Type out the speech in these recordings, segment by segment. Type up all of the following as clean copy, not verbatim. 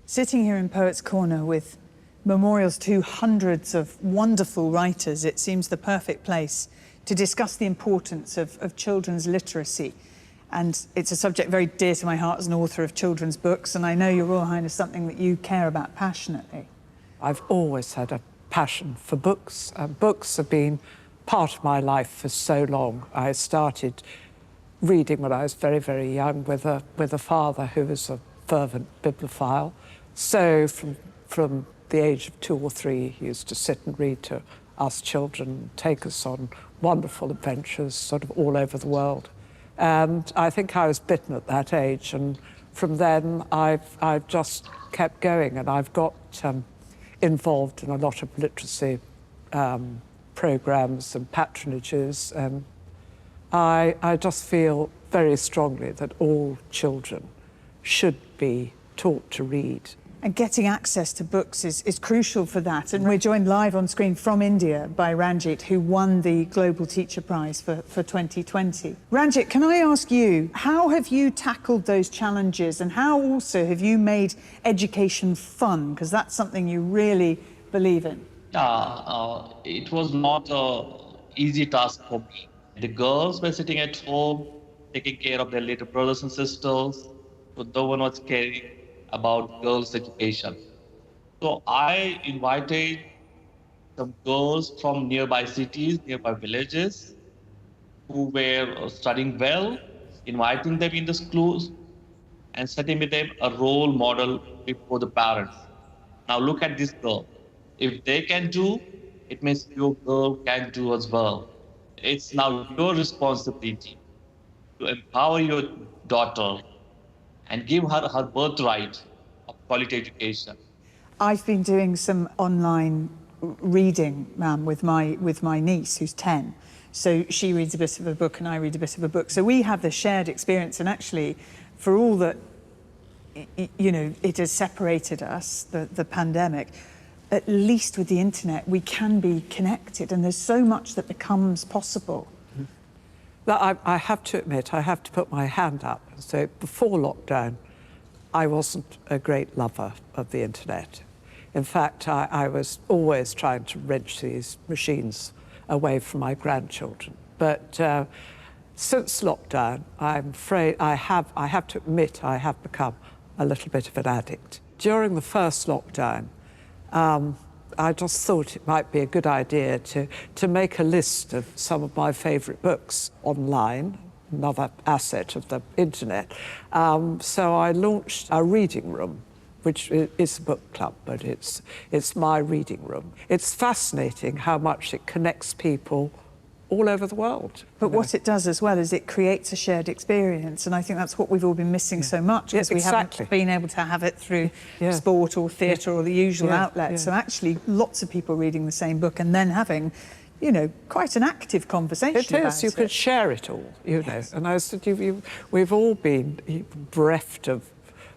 Sitting here in Poets' Corner with memorials to hundreds of wonderful writers, it seems the perfect place to discuss the importance of children's literacy. And it's a subject very dear to my heart as an author of children's books, and I know, Your Royal Highness, something that you care about passionately. I've always had a passion for books. Books have been part of my life for so long. I started reading when I was very, very young with a father who was a fervent bibliophile. So from the age of 2 or 3, he used to sit and read to us children, take us on wonderful adventures sort of all over the world. And I think I was bitten at that age, and from then I've just kept going, and I've got involved in a lot of literacy programmes and patronages, and I just feel very strongly that all children should be taught to read. And getting access to books is crucial for that. And we're joined live on screen from India by Ranjit, who won the Global Teacher Prize for 2020. Ranjit, can I ask you, how have you tackled those challenges, and how also have you made education fun? Because that's something you really believe in. It was not an easy task for me. The girls were sitting at home, taking care of their little brothers and sisters, so no one was caring about girls' education. So I invited some girls from nearby cities, nearby villages, who were studying well, inviting them in the schools and setting with them a role model before the parents. Now look at this girl. If they can do, it means your girl can do as well. It's now your responsibility to empower your daughter and give her her birthright of quality education. I've been doing some online reading with my niece, who's 10. So she reads a bit of a book and I read a bit of a book. So we have this shared experience, and actually, for all that, you know, it has separated us, the pandemic, at least with the internet, we can be connected, and there's so much that becomes possible. Now, I have to admit, I have to put my hand up. So before lockdown, I wasn't a great lover of the internet. In fact, I was always trying to wrench these machines away from my grandchildren. But since lockdown, I'm afraid I have to admit I have become a little bit of an addict. During the first lockdown, I just thought it might be a good idea to make a list of some of my favourite books online, another asset of the internet. So I launched a reading room, which is a book club, but it's my reading room. It's fascinating how much it connects people all over the world. But what it does as well is it creates a shared experience, and I think that's what we've all been missing so much, because we haven't been able to have it through sport or theatre or the usual outlets. So actually lots of people reading the same book and then having, you know, quite an active conversation about it. It is, you can share it all, you know. And I said, we've all been bereft of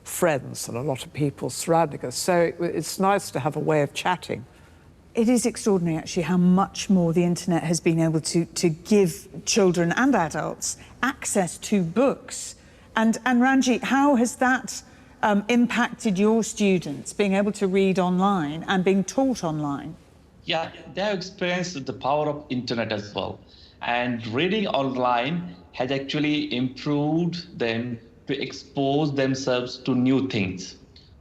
friends and a lot of people surrounding us, so it's nice to have a way of chatting. It is extraordinary, actually, how much more the internet has been able to give children and adults access to books. And Ranjit, how has that impacted your students, being able to read online and being taught online? Yeah, they have experienced the power of internet as well. And reading online has actually improved them to expose themselves to new things.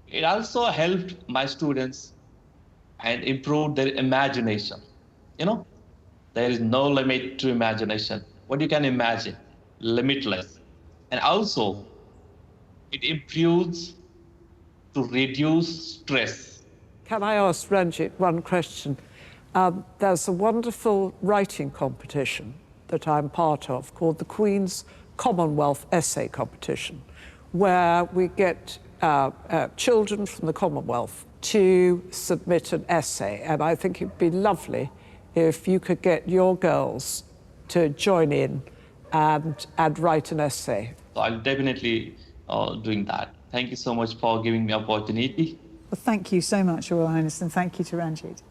It also helped my students and improved their imagination. You know, there is no limit to imagination. What you can imagine, limitless. And also, it improves to reduce stress. Can I ask Ranjit one question? There's a wonderful writing competition that I'm part of called the Queen's Commonwealth Essay Competition, where we get children from the Commonwealth to submit an essay, and I think it'd be lovely if you could get your girls to join in and write an essay. So I'll definitely doing that. Thank you so much for giving me opportunity. Well, thank you so much, Your Royal Highness, and thank you to Ranjit.